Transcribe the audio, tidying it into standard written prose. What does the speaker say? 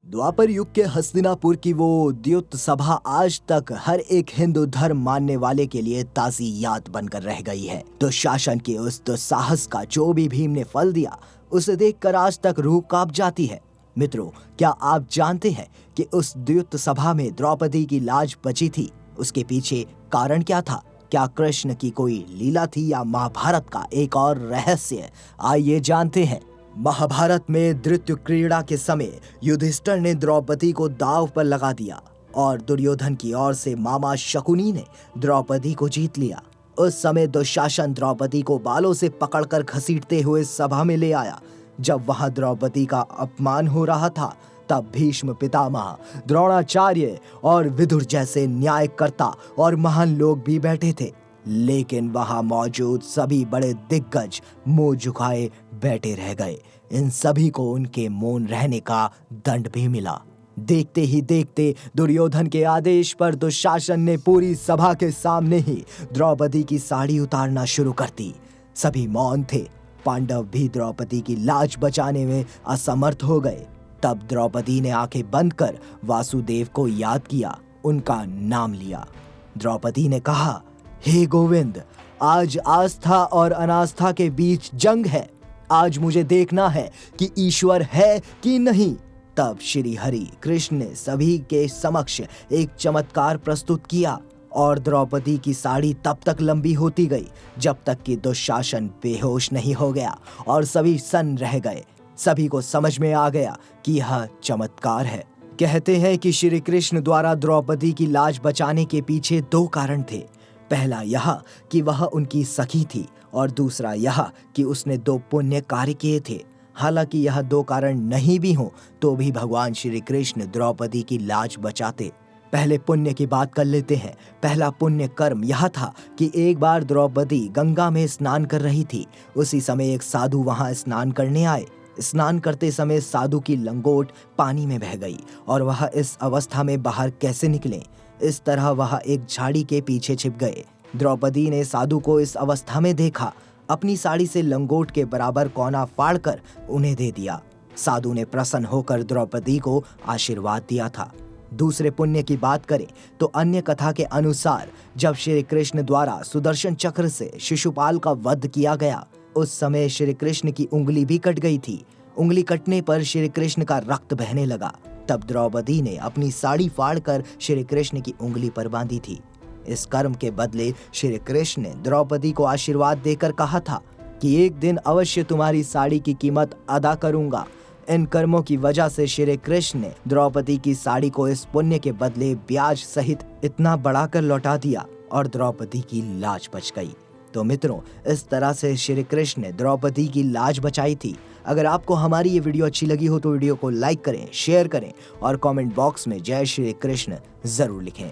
द्वापर युग के हस्तिनापुर की वो द्युत सभा आज तक हर एक हिंदू धर्म मानने वाले के लिए ताज़ी याद बनकर रह गई है। दुशासन के उस दुस्साहस का जो भी भीम ने फल दिया, उसे देखकर आज तक रूह कांप जाती है। मित्रों, क्या आप जानते हैं कि उस द्युत सभा में द्रौपदी की लाज बची थी? उसके पीछे कारण क्या था? क्या कृष्ण की कोई लीला थी या महाभारत का एक और रहस्य? आइए जानते हैं। महाभारत में धृत्य क्रीड़ा के समय युधिष्ठिर ने द्रौपदी को दांव पर लगा दिया और दुर्योधन की ओर से मामा शकुनी ने द्रौपदी को जीत लिया। उस समय दुशासन द्रौपदी को बालों से पकड़कर घसीटते हुए सभा में ले आया। जब वहां द्रौपदी का अपमान हो रहा था, तब भीष्म पितामह, द्रोणाचार्य और विदुर जैसे न्यायकर्ता और महान लोग भी बैठे थे। लेकिन वहां मौजूद सभी बड़े दिग्गज मुंह झुकाए बैठे रह गए। इन सभी को उनके मौन रहने का दंड भी मिला। देखते ही देखते दुर्योधन के आदेश पर दुशासन ने पूरी सभा के सामने ही द्रौपदी की साड़ी उतारना शुरू कर दी। सभी मौन थे। पांडव भी द्रौपदी की लाज बचाने में असमर्थ हो गए। तब द्रौपदी ने आंखें बंद कर वासुदेव को याद किया, उनका नाम लिया। द्रौपदी ने कहा, हे गोविंद, आज आस्था और अनास्था के बीच जंग है। आज मुझे देखना है कि ईश्वर है कि नहीं। तब श्री हरि कृष्ण ने सभी के समक्ष एक चमत्कार प्रस्तुत किया और द्रौपदी की साड़ी तब तक लंबी होती गई जब तक कि दुशासन बेहोश नहीं हो गया और सभी सन्न रह गए। सभी को समझ में आ गया कि यह चमत्कार है। कहते हैं कि श्री कृष्ण द्वारा द्रौपदी की लाज बचाने के पीछे दो कारण थे। पहला यह कि वह उनकी सखी थी और दूसरा यह कि उसने दो पुण्य कार्य किए थे। हालांकि यह दो कारण नहीं भी हों तो भी भगवान श्री कृष्ण द्रौपदी की लाज बचाते। पहले पुण्य की बात कर लेते हैं। पहला पुण्य कर्म यह था कि एक बार द्रौपदी गंगा में स्नान कर रही थी। उसी समय एक साधु वहां स्नान करने आए। स्नान करते समय साधु की लंगोट पानी में बह गई और वह इस अवस्था में बाहर कैसे निकले? इस तरह वह एक झाड़ी के पीछे छिप गए। द्रौपदी ने साधु को इस अवस्था में देखा। अपनी साड़ी से लंगोट के बराबर कोना फाड़कर उन्हें दे दिया। साधु ने प्रसन्न होकर द्रौपदी को आशीर्वाद दिया था। दूसरे पुण्य की बात करें तो अन्य कथा के अनुसार जब श्री कृष्ण द्वारा सुदर्शन चक्र से शिशुपाल का वध किया गया, उस समय श्री कृष्ण की उंगली भी कट गई थी। उंगली कटने पर श्री कृष्ण का रक्त बहने लगा। तब द्रौपदी ने अपनी साड़ी फाड़कर श्री कृष्ण की उंगली पर बांधी थी। इस कर्म के बदले श्री कृष्ण ने द्रौपदी को आशीर्वाद देकर कहा था कि एक दिन अवश्य तुम्हारी साड़ी की कीमत अदा करूंगा। इन कर्मों की वजह से श्री कृष्ण ने द्रौपदी की साड़ी को इस पुण्य के बदले ब्याज सहित इतना बढ़ाकर लौटा दिया और द्रौपदी की लाज बच गई। तो मित्रों, इस तरह से श्री कृष्ण ने द्रौपदी की लाज बचाई थी। अगर आपको हमारी ये वीडियो अच्छी लगी हो तो वीडियो को लाइक करें, शेयर करें और कमेंट बॉक्स में जय श्री कृष्ण जरूर लिखें।